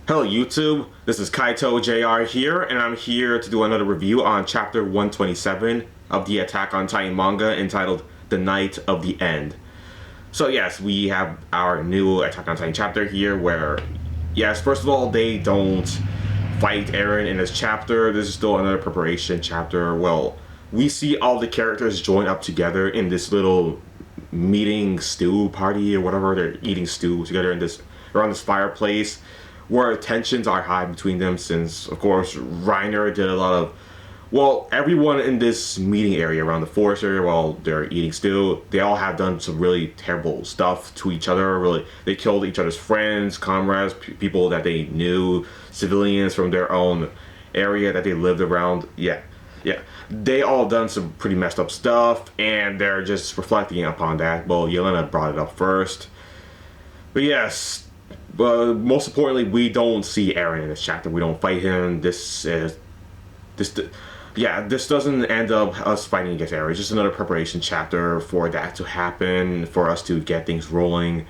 Hello YouTube, this is Kaito JR here, and I'm here to do another review on chapter 127 of the Attack on Titan manga entitled The Night of the End. So yes, we have our new Attack on Titan chapter here where, yes, first of all, they don't fight Eren in this chapter. This is still another preparation chapter. Well, we see all the characters join up together in this little meeting stew party or whatever. They're eating stew together in this around this fireplace where tensions are high between them since, of course, Reiner did a lot of, well, everyone in this meeting area around the forest area while they're eating stew, they all have done some really terrible stuff to each other. Really, they killed each other's friends, comrades, people that they knew, civilians from their own area that they lived around. Yeah. They all done some pretty messed up stuff, and they're just reflecting upon that. Well, Yelena brought it up first. But yes, most importantly, we don't see Eren in this chapter. We don't fight him. This doesn't end up us fighting against Eren. It's just another preparation chapter for that to happen, for us to get things rolling.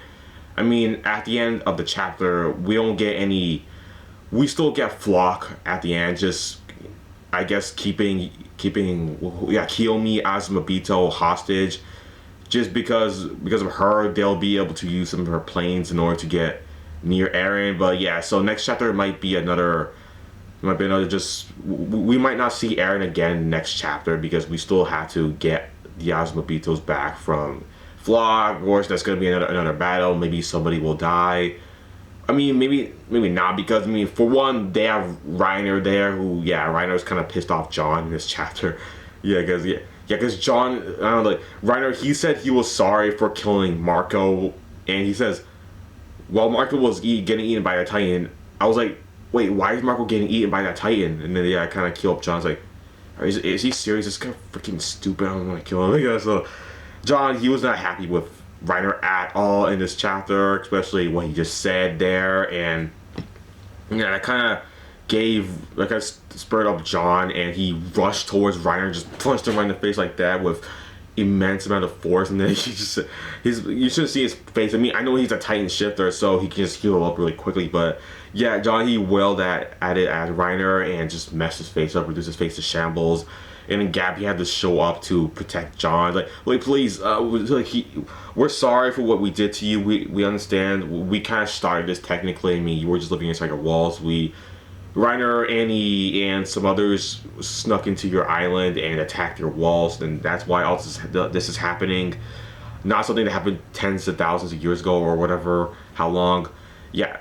I mean, at the end of the chapter, we don't get any. We still get Flock at the end, just I guess keeping Kiyomi Azumabito hostage, just because of her, they'll be able to use some of her planes in order to get near Eren. But yeah, so next chapter might be another just, we might not see Eren again next chapter because we still have to get the Azumabitos back from Flock. Of course, that's gonna be another battle. Maybe somebody will die. I mean, maybe not, because I mean, for one, they have Reiner there, who, yeah, Reiner's kind of pissed off John in this chapter. Because John, I don't know, like, Reiner, he said he was sorry for killing Marco, and he says, while Marco was getting eaten by a Titan, I was like, wait, why is Marco getting eaten by that Titan? And then, yeah, I kind of killed John's like, is he serious? This guy freaking stupid. I'm gonna kill him. Yeah, so John, he was not happy with Reiner at all in this chapter, especially what he just said there, and yeah, that kind of spurred up John, and he rushed towards Reiner, just punched him right in the face like that with immense amount of force, and then you should see his face. I mean, I know he's a Titan shifter, so he can just heal up really quickly, but yeah, John, he wailed at it at Reiner and just messed his face up, reduced his face to shambles. And then Gabby had to show up to protect John. Like please, we're sorry for what we did to you. We understand. We kind of started this technically. I mean, you were just living inside your walls. Reiner, Annie, and some others snuck into your island and attacked your walls, and that's why all this is happening. Not something that happened tens of thousands of years ago or whatever. How long? Yeah.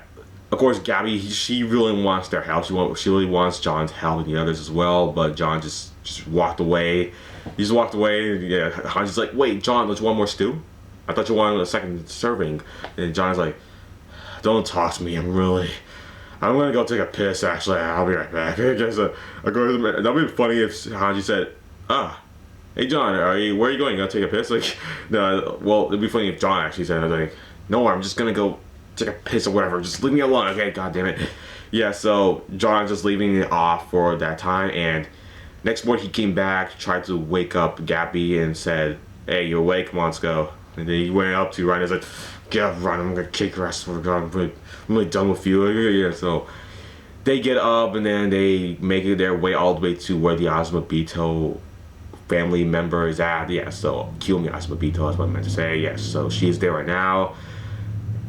Of course, Gabby, she really wants their help. She really wants John's help and the others as well. But John just walked away. He just walked away. Yeah, Hanji's like, wait, John, don't you want more stew? I thought you wanted a second serving. And John's like, don't toss me. I'm gonna go take a piss. Actually, I'll be right back. I guess I go to the. That'd be funny if Hanji said, hey John, where are you going? You gonna take a piss? Like, no. Well, it'd be funny if John actually said, I was like, no, I'm just gonna go take a piss or whatever. Just leave me alone, okay? God damn it. Yeah. So John's just leaving it off for that time, and next morning he came back, tried to wake up Gabby, and said, hey, you awake? Come on, let's go. And then he went up to Reiner's like, get up, Reiner, I'm gonna kick your ass. For God, I'm really done with you. Yeah. So they get up, and then they make it their way all the way to where the Azumabito family member is at. Yeah, so Kiyomi Azumabito is what I meant to say. Yes, so she's there right now.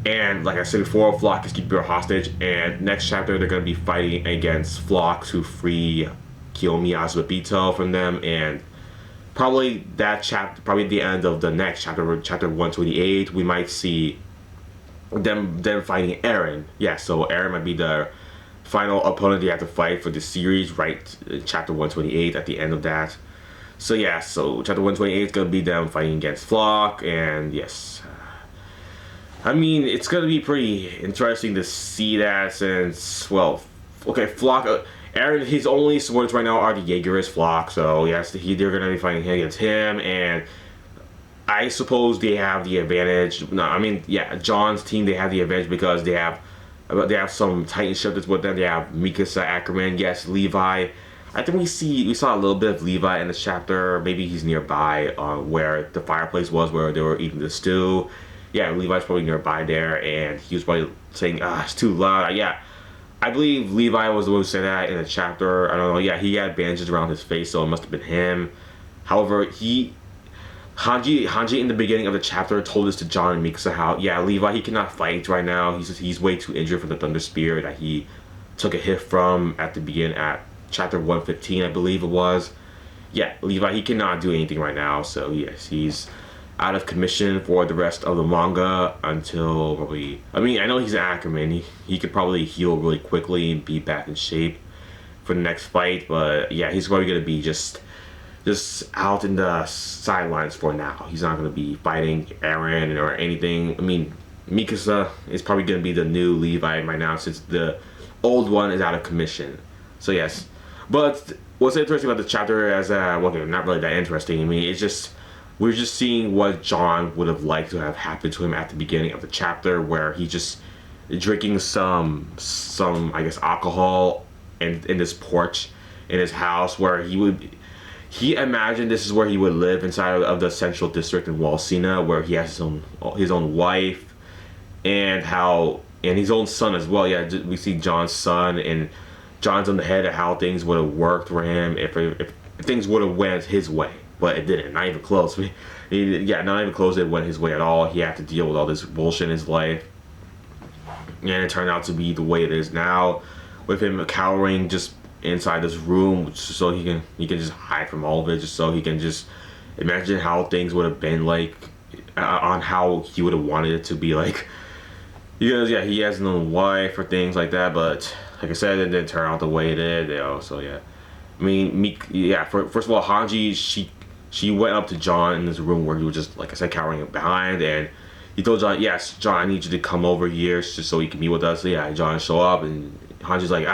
And like I said before, Flock is keeping her hostage, and next chapter they're going to be fighting against Flock to free Kiyomi Azumabito from them, and probably probably the end of the next chapter, chapter 128, we might see them fighting Eren. Yeah, so Eren might be the final opponent they have to fight for this series, right? Chapter 128 at the end of that. So yeah, so chapter 128 is going to be them fighting against Flock, and yes. I mean, it's going to be pretty interesting to see that since, well, okay, Flock, Eren, his only swords right now are the Jaegerist Flock, so yes, they're going to be fighting against him, and I suppose they have the advantage. No, I mean, yeah, John's team, they have the advantage because they have some Titan shifters with them. They have Mikasa, Ackerman, yes, Levi. I think we saw a little bit of Levi in this chapter. Maybe he's nearby where the fireplace was, where they were eating the stew. Yeah, Levi's probably nearby there, and he was probably saying, it's too loud. Yeah, I believe Levi was the one who said that in the chapter. I don't know. Yeah, he had bandages around his face, so it must have been him. However, Hanji in the beginning of the chapter told this to John and Mikasa how Levi he cannot fight right now. He's way too injured from the Thunder Spear that he took a hit from at the beginning at chapter 115, I believe it was. Yeah, Levi he cannot do anything right now, so yes, he's out of commission for the rest of the manga until probably. I mean, I know he's an Ackerman. He could probably heal really quickly and be back in shape for the next fight, but yeah, he's probably gonna be just out in the sidelines for now. He's not going to be fighting Eren or anything. I mean, Mikasa is probably going to be the new Levi right now since the old one is out of commission. So yes, but what's interesting about the chapter is not really that interesting. I mean, it's just we're just seeing what John would have liked to have happened to him at the beginning of the chapter, where he just drinking some I guess alcohol in this porch in his house, where he imagined this is where he would live inside of the central district in Walsina, where he has his own wife and his own son as well. Yeah, we see John's son, and John's on the head of how things would have worked for him if things would have went his way, but it didn't. Not even close. Not even close. It went his way at all. He had to deal with all this bullshit in his life, and it turned out to be the way it is now, with him cowering just inside this room so he can just hide from all of it, just so he can just imagine how things would have been like on how he would have wanted it to be like, because he has no wife or things like that, but like I said, it didn't turn out the way it did, so yeah. I mean, first of all, Hanji, she went up to John in this room where he was just, like I said, cowering behind, and he told John, yes, John, I need you to come over here just so you can meet with us. So yeah, John show up, and Hanji's like,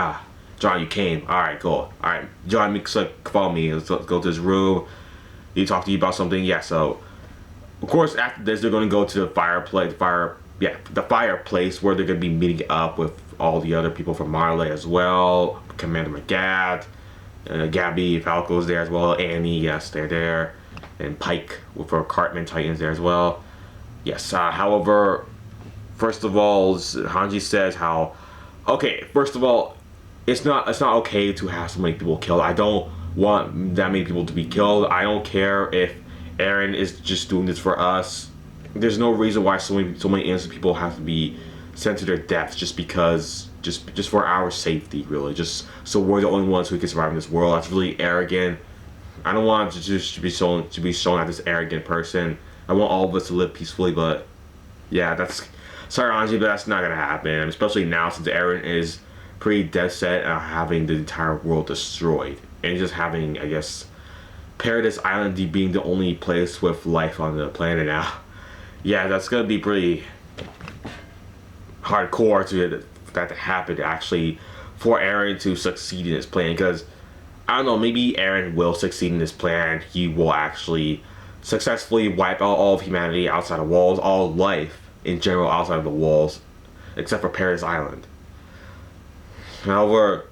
John, you came. Alright, cool. Alright, John, follow me. Let's go to his room. He talk to you about something. Yeah, so of course after this they're gonna go to the fireplace where they're gonna be meeting up with all the other people from Marley as well. Commander McGad, Gabby, Falco's there as well, Annie, yes, they're there. And Pike for Cartman Titans there as well. Yes, however, first of all, Hanji says first of all, it's not okay to have so many people killed. I don't want that many people to be killed. I don't care if Eren is just doing this for us. There's no reason why so many innocent people have to be sent to their deaths just because just for our safety, really. Just so we're the only ones who can survive in this world. That's really arrogant. I don't want to just be shown as this arrogant person. I want all of us to live peacefully, but yeah, sorry Anji, but that's not gonna happen. Especially now since Eren is pretty dead set on having the entire world destroyed and just having, I guess, Paradise Island being the only place with life on the planet now. Yeah, that's gonna be pretty hardcore that to happen, actually, for Eren to succeed in his plan. Because I don't know, maybe Eren will succeed in his plan. He will actually successfully wipe out all of humanity outside of walls, all life in general outside of the walls, except for Paradise Island. However,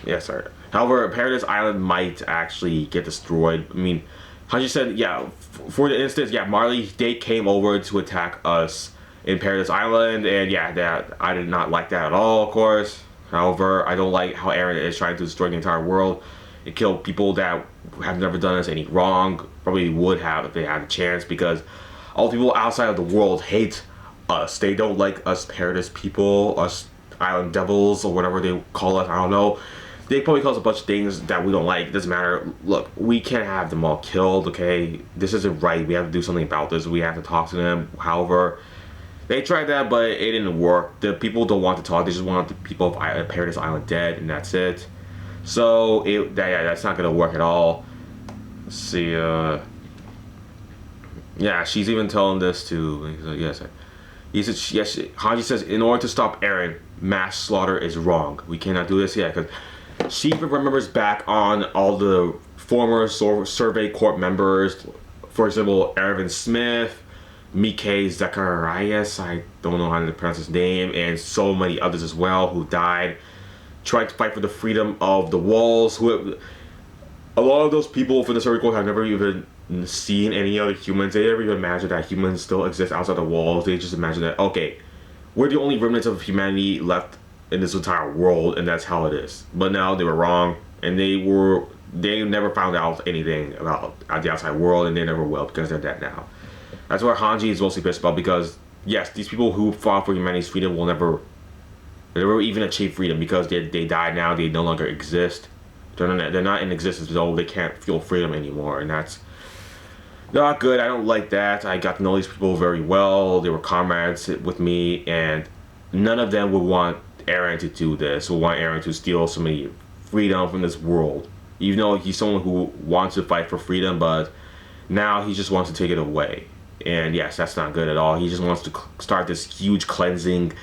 Paradise Island might actually get destroyed. I mean, Hanji said, for the instance, Marley, they came over to attack us in Paradise Island, and that I did not like that at all, of course. However, I don't like how Eren is trying to destroy the entire world and kill people that have never done us any wrong. Probably would have if they had a chance, because all people outside of the world hate us. They don't like us Paradise people, us Island Devils, or whatever they call us. I don't know. They probably call us a bunch of things that we don't like. It doesn't matter. Look, we can't have them all killed, okay? This isn't right. We have to do something about this. We have to talk to them. However, they tried that, but it didn't work. The people don't want to talk. They just want the people of Paradise Island dead, and that's it. So, that's not going to work at all. Let's see, she's even telling this to, Hanji says, in order to stop Eren, mass slaughter is wrong. We cannot do this yet, because she even remembers back on all the former survey corps members. For example, Ervin Smith, Mike Zacharias, I don't know how to pronounce his name, and so many others as well who died trying to fight for the freedom of the walls. A lot of those people for the survey corps have never even seen any other humans. They never even imagine that humans still exist outside the walls. They just imagine that, okay, we're the only remnants of humanity left in this entire world, and that's how it is. But now they were wrong, and they never found out anything about the outside world, and they never will because they're dead now. That's what Hanji is mostly pissed about, because yes, these people who fought for humanity's freedom will never even achieve freedom, because they died now. They no longer exist. They're not in existence, so they can't feel freedom anymore, and that's not good. I don't like that. I got to know these people very well. They were comrades with me, and none of them would want Eren to do this, would want Eren to steal so many freedom from this world. Even though he's someone who wants to fight for freedom, but now he just wants to take it away. And yes, that's not good at all. He just wants to start this huge cleansing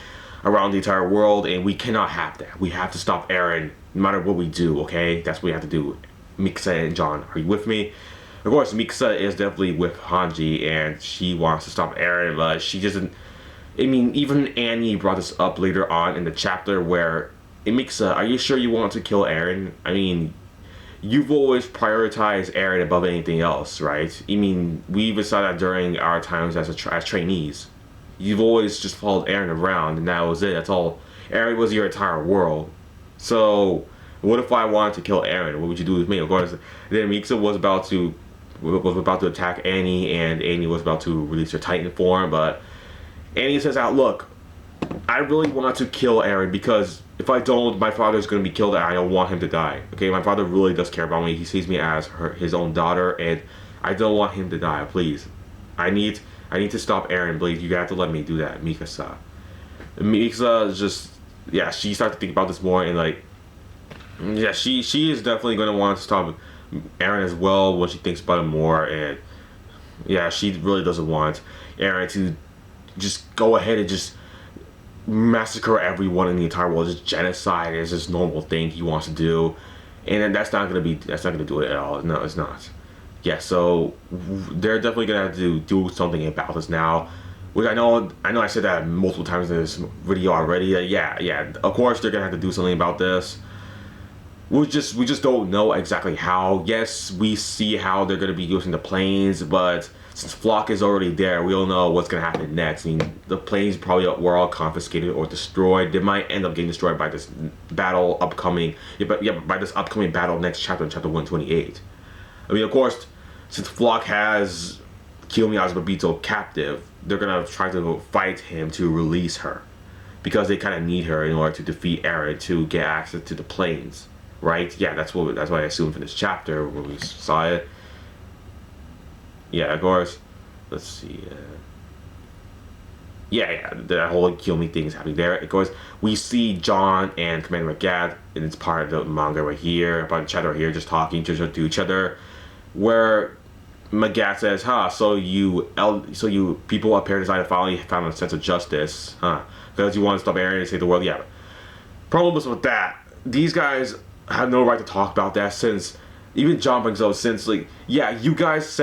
around the entire world, and we cannot have that. We have to stop Eren, no matter what we do, okay? That's what we have to do. Mikasa and John, are you with me? Of course, Mikasa is definitely with Hanji, and she wants to stop Eren, but she doesn't... I mean, even Annie brought this up later on in the chapter where, hey, Mikasa, are you sure you want to kill Eren? I mean, you've always prioritized Eren above anything else, right? I mean, we even saw that during our times as trainees. You've always just followed Eren around, and that was it. That's all. Eren was your entire world. So, what if I wanted to kill Eren? What would you do with me? Of course, then Mikasa was about to attack Annie, and Annie was about to release her Titan form, but Annie says out, look, I really want to kill Eren, because if I don't, my father's going to be killed, and I don't want him to die. Okay, my father really does care about me. He sees me as his own daughter, and I don't want him to die. Please, I need to stop Eren. Please, you have to let me do that, Mikasa. Mikasa is just, yeah, she starts to think about this more, and like, yeah, she is definitely going to want to stop Eren as well when she thinks about it more, and yeah, she really doesn't want Eren to just go ahead and just massacre everyone in the entire world. Just genocide is this normal thing he wants to do, and that's not gonna do it at all. No, it's not. Yeah, so they're definitely gonna have to do something about this now. Which I know I said that multiple times in this video already. Yeah, of course they're gonna have to do something about this. We just don't know exactly how. Yes, we see how they're gonna be using the planes, but since Flock is already there, we don't know what's gonna happen next. I mean, the planes probably were all confiscated or destroyed. They might end up getting destroyed by this battle upcoming. By this upcoming battle next chapter, in chapter 128. I mean, of course, since Flock has Kiyomi Azumabito captive, they're gonna try to fight him to release her, because they kind of need her in order to defeat Eren to get access to the planes, right? Yeah, that's what I assumed from this chapter when we saw it. Yeah, of course. Let's see. Yeah, that whole Kiyomi thing is happening there. Of course, we see John and Commander McGad, and it's part of the manga right here, about the chat right here, just talking to each other, where McGad says, so you people up here decided to finally found a sense of justice, because you want to stop Eren and save the world. Yeah. Problem is with that, these guys have no right to talk about that, since even John brings up, since like, yeah, you guys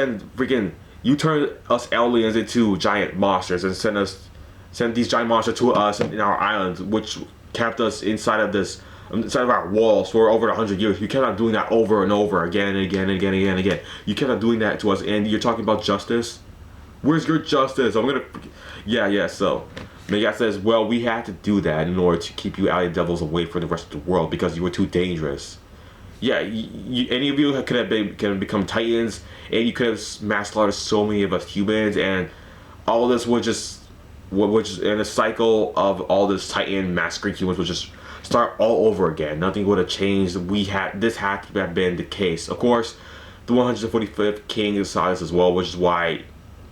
you turn us aliens into giant monsters and send these giant monsters to us in our island, which kept us inside of our walls for over 100 years. You kept on doing that over and over again and again and again and again and again. You kept on doing that to us, and you're talking about justice? Where's your justice? Yeah, so Megat says, well, we had to do that in order to keep you alien devils away from the rest of the world, because you were too dangerous. Yeah, any of you could have become Titans, and you could have mass slaughtered so many of us humans, and all this would just in a cycle of all this Titan massacring humans would just start all over again. Nothing would have changed. This had to have been the case. Of course, the 145th King saw this as well, which is why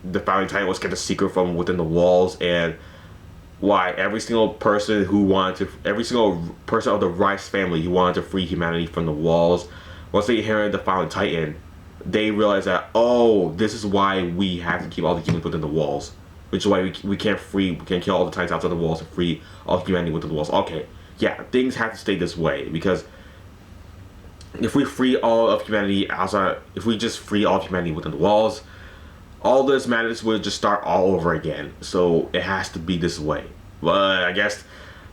the Founding Titan was kept a secret from within the walls, and why every single person of the Rice family who wanted to free humanity from the walls, once they inherited the Founding Titan, they realized that, this is why we have to keep all the humans within the walls, which is why we can't kill all the Titans outside the walls and free all humanity within the walls. Okay, yeah, things have to stay this way, because if we just free all of humanity within the walls, all this madness would just start all over again. So it has to be this way. But I guess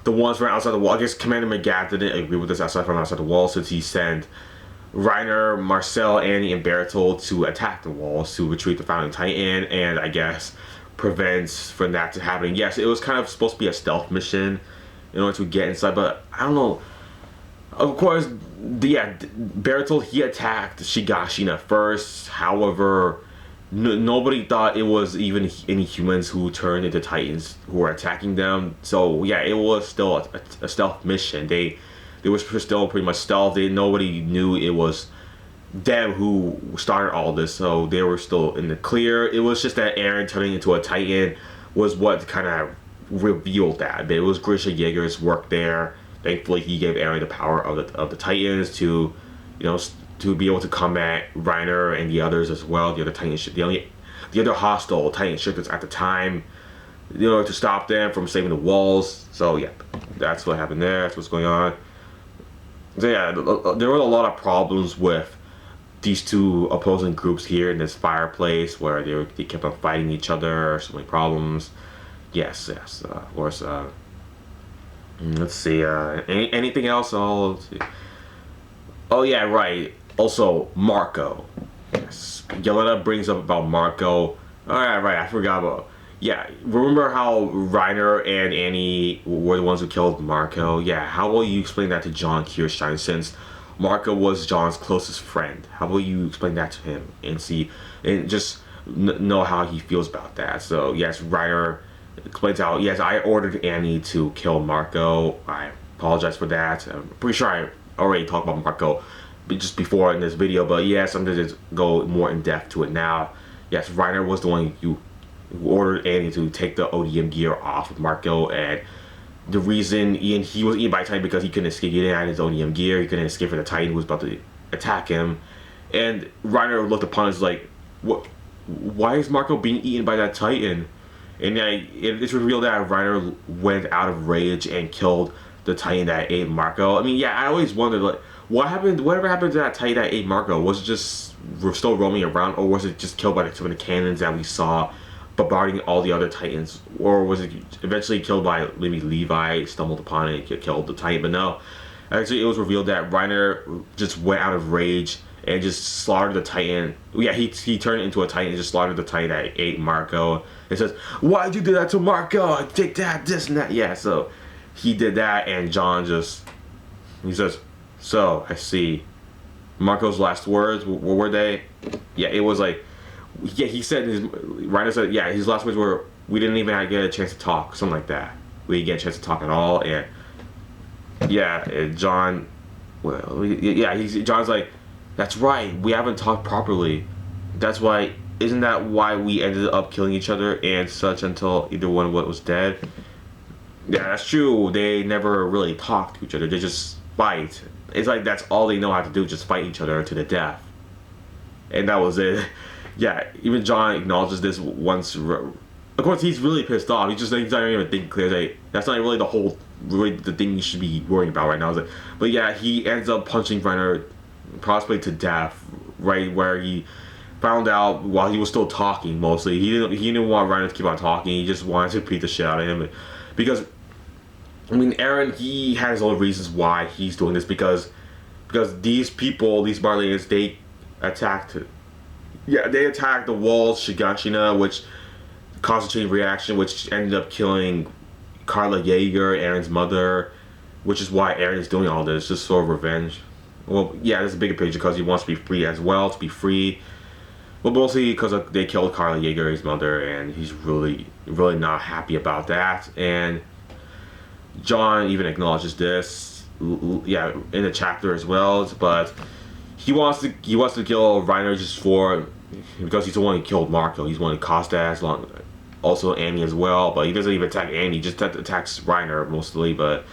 the ones from outside the wall, I guess Commander McGad didn't agree with this outside the wall, since he sent Reiner, Marcel, Annie, and Bertolt to attack the walls to retrieve the Founding Titan, and I guess prevents from that to happening. Yes, it was kind of supposed to be a stealth mission, in order to get inside. But I don't know. Of course, Bertolt, he attacked Shigashina first. However, nobody thought it was even any humans who turned into Titans who were attacking them. So yeah, it was still a stealth mission. They were still pretty much stealth. Nobody knew it was them who started all this, so they were still in the clear. It was just that Eren turning into a Titan was what kind of revealed that. But it was Grisha Jaeger's work there. Thankfully, he gave Eren the power of the Titans to, to be able to combat Reiner and the others as well. The other Titan, the other hostile Titan ships at the time, to stop them from saving the walls. So yeah, that's what happened there. That's what's going on. So yeah, there were a lot of problems with these two opposing groups here in this fireplace where they kept on fighting each other. So many problems. Yes. Of course. Let's see. Anything else? Oh yeah, right. Also, Marco. Yes. Yelena brings up about Marco. Alright, right. I forgot about. Yeah, remember how Reiner and Annie were the ones who killed Marco? Yeah, how will you explain that to John Kirstein, since Marco was John's closest friend? How will you explain that to him and just know how he feels about that? So yes, Reiner explains how, yes, I ordered Annie to kill Marco. I apologize for that. I'm pretty sure I already talked about Marco just before in this video, but yes, I'm going to just go more in depth to it now. Yes, Reiner was the one who ordered Annie to take the ODM gear off of Marco, and the reason he was eaten by a Titan because he couldn't escape. He didn't have his ODM gear. He couldn't escape from the Titan who was about to attack him. And Reiner looked upon us like, what? Why is Marco being eaten by that Titan? And it's revealed that Reiner went out of rage and killed the Titan that ate Marco. I mean, yeah, I always wondered, like, whatever happened to that Titan that ate Marco? Was it just still roaming around, or was it just killed by some of the cannons that we saw bombarding all the other Titans? Or was it eventually killed by maybe Levi, stumbled upon it and killed the Titan? But no, actually it was revealed that Reiner just went out of rage and just slaughtered the Titan. Yeah, he turned into a Titan and just slaughtered the Titan that ate Marco. It says, why'd you do that to Marco? Take that, this and that. Yeah, so he did that, and John he says, so I see. Marco's last words, what were they? Yeah, it was like, yeah, he said, Reiner said, yeah, his last words were, we didn't even get a chance to talk, something like that. We didn't get a chance to talk at all, and yeah, and John, John's like, that's right, we haven't talked properly. That's why, isn't that why we ended up killing each other and such until either one was dead? Yeah, that's true, they never really talked to each other, they just fight. It's like that's all they know how to do, just fight each other to the death. And that was it. Yeah, even John acknowledges this once. Of course, he's really pissed off. He's not even thinking clearly. That's not really the thing you should be worrying about right now. But yeah, he ends up punching Reiner possibly to death, right where he found out while he was still talking. Mostly, he didn't want Reiner to keep on talking. He just wanted to beat the shit out of him, because I mean, Eren, he has his own reasons why he's doing this, because these people, these Marleyans, they attacked the walls, Shigashina, which caused a chain reaction, which ended up killing Carla Jaeger, Eren's mother, which is why Eren is doing all this, just for revenge. Well, yeah, there's a bigger picture, because he wants to be free as well, to be free. But mostly because they killed Carla Jaeger, his mother, and he's really, really not happy about that. And John even acknowledges this, yeah, in the chapter as well. But he wants to kill Reiner just because he's the one who killed Marco. He's the one who caused that, also Annie as well. But he doesn't even attack Annie; he just attacks Reiner mostly. But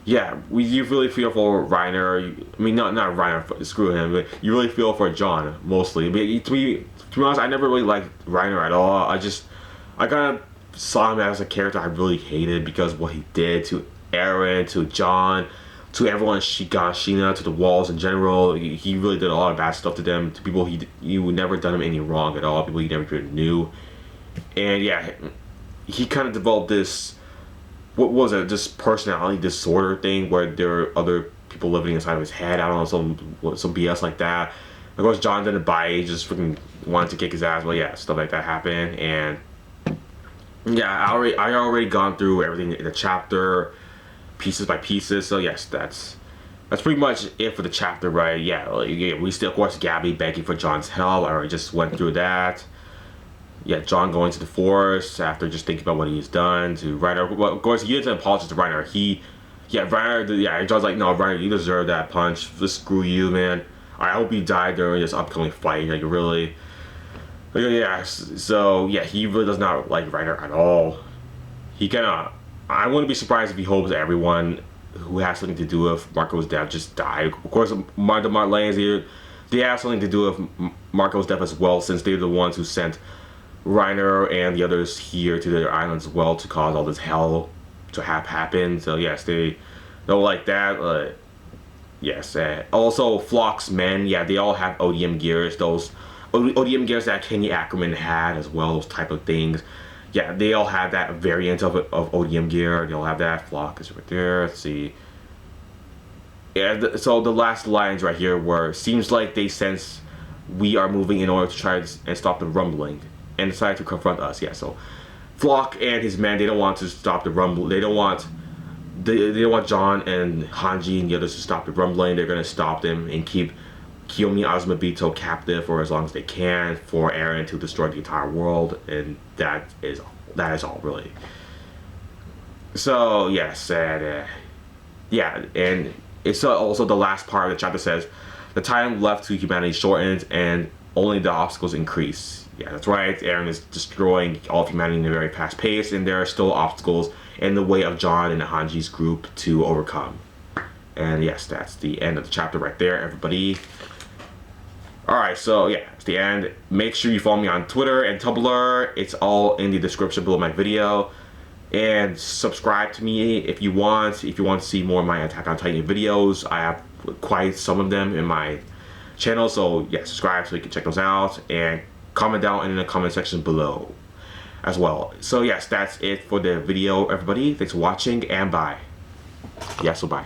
yeah, you really feel for Reiner. I mean, not Reiner. Screw him. But you really feel for John mostly. But to be honest, I never really liked Reiner at all. I kind of saw him as a character I really hated because what he did to Eren, to John, to everyone in Shigashina, to the walls in general. He really did a lot of bad stuff to them, to people he would never done him any wrong at all, people he never even knew. And yeah, he kind of developed this, what was it, this personality disorder thing where there are other people living inside of his head. I don't know, some BS like that. Of course, John didn't buy it. He just freaking wanted to kick his ass. Well, yeah, stuff like that happened. And yeah, I already gone through everything in the chapter. pieces by pieces. So yes, that's pretty much it for the chapter, right? Yeah, we still, of course, Gabby begging for John's help. I already just went through that. Yeah, John going to the forest after just thinking about what he's done to Reiner. Well, of course, he didn't apologize to Reiner. John's like, no, Reiner, you deserve that punch. Just screw you, man. I hope you die during this upcoming fight. Like, really. Yeah, so, yeah, he really does not like Reiner at all. I wouldn't be surprised if he hopes everyone who has something to do with Marco's death just died. Of course, the Marleyans, they have something to do with Marco's death as well, since they're the ones who sent Reiner and the others here to their islands as well to cause all this hell to have happen. So yes, they don't like that. Yes, also Flock's men, yeah, they all have ODM gears. Those ODM gears that Kenny Ackerman had as well, those type of things. Yeah, they all have that variant of ODM gear. They all have that. Flock is right there. Let's see. Yeah, so the last lines right here were, seems like they sense we are moving in order to try and stop the rumbling and decide to confront us. Yeah, so Flock and his men, they don't want to stop the rumble. They don't want John and Hanji and the others to stop the rumbling. They're going to stop them and keep Kiyomi Azumabito captive for as long as they can, for Eren to destroy the entire world, and that is all really. So yes, and it's also the last part of the chapter says the time left to humanity shortens and only the obstacles increase. Yeah, that's right. Eren is destroying all of humanity in a very fast pace, and there are still obstacles in the way of John and Hanji's group to overcome. And yes, that's the end of the chapter right there, everybody. Alright, so yeah, it's the end. Make sure you follow me on Twitter and Tumblr. It's all in the description below my video. And subscribe to me if you want. If you want to see more of my Attack on Titan videos, I have quite some of them in my channel. So yeah, subscribe so you can check those out. And comment down in the comment section below as well. So yes, that's it for the video, everybody. Thanks for watching, and bye. Yeah, so bye.